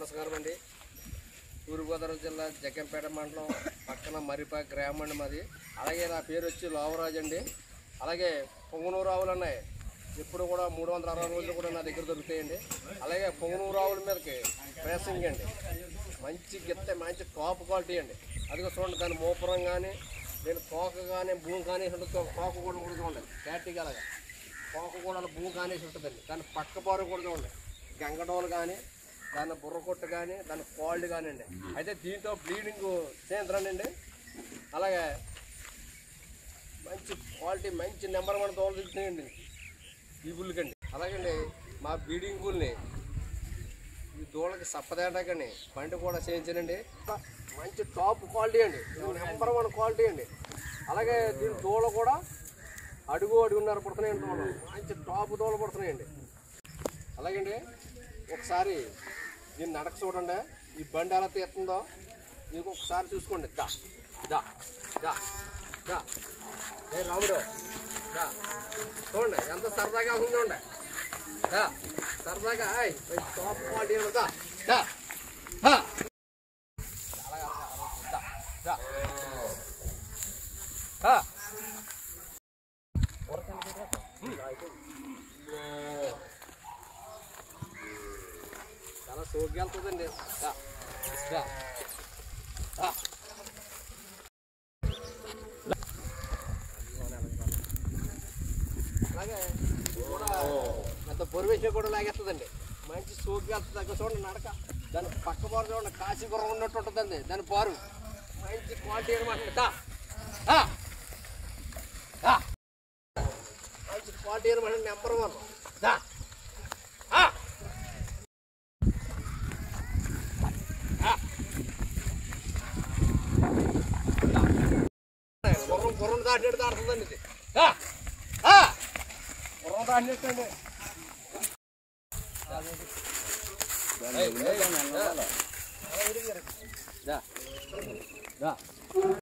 నమస్కారం అండి. తూర్పుగోదావరి జిల్లా జగ్గంపేట మండలం పక్కన మరిపాక గ్రామం అండి మాది. అలాగే నా పేరు వచ్చి లోవరాజు అండి. అలాగే పొంగనూరు ఆవులు ఉన్నాయి. ఇప్పుడు కూడా 360 రోజులు కూడా నా దగ్గర దొరుకుతాయండి. అలాగే పొంగనూరు ఆవుల మీదకి ప్రేసింగ్ అండి, మంచి గిత్త, మంచి టాప్ క్వాలిటీ అండి. అదిగో చూడండి, దాని మోపురం కానీ, నేను తోక కానీ, భూమి కానీ తోక కూడా చూడండి, క్యాటిగా అలాగా తోక కూడా భూమి కానేసి ఉంటుందండి. దాని పక్క పారు కూడా చూడండి, గంగడోలు కానీ, దాని బుర్ర కొట్టు కానీ, దాని క్వాలిటీ కానివ్వండి. అయితే దీంతో బ్లీడింగ్ చేయండి అండి. అలాగే మంచి క్వాలిటీ, మంచి నెంబర్ 1 తోలు తిరుగుతున్నాయండి ఈ బుల్లికండి. అలాగండి మా బ్రీడింగ్ బుల్ని ఈ దూడలకి సప్పదేటాకండి పంట కూడా చేయించానండి. మంచి టాప్ క్వాలిటీ అండి, నెంబర్ 1 క్వాలిటీ అండి. అలాగే దీని దూడ కూడా అడుగున్నర పడుతున్నాయండి. దూడలు మంచి టాప్ దూడలు పడుతున్నాయండి. అలాగండి ఒకసారి దీన్ని నడక చూడండి, ఈ బండి ఎలా తీస్తుందో మీకు ఒకసారి చూసుకోండి. దా దా దా దా ఏ రాముడు దా చూడండి, ఎంత సరదాగా ఉంది చూడండి. దా సరదాగా టాప్ క్వాలిటీ దా దా దా దా చాలా సోగ్గా వెళ్తుందండి. అలాగే కూడా ఎంత పొరివేసే కూడా లాగేస్తుందండి, మంచి సోగ్గా వెళ్తుంది. దగ్గర చూడండి నడక, దాని పక్క పారు చూడండి, కాశీ గుర్రం ఉన్నట్టు ఉంటుందండి దాని పారు. మంచి క్వాలిటీ అనమాట, మంచి క్వాలిటీ అనమాట, నెంబర్ 1. గుర్రం దాటినట్టు దాడుతుందండి ఇది, గుర్రం దాటినట్టండి.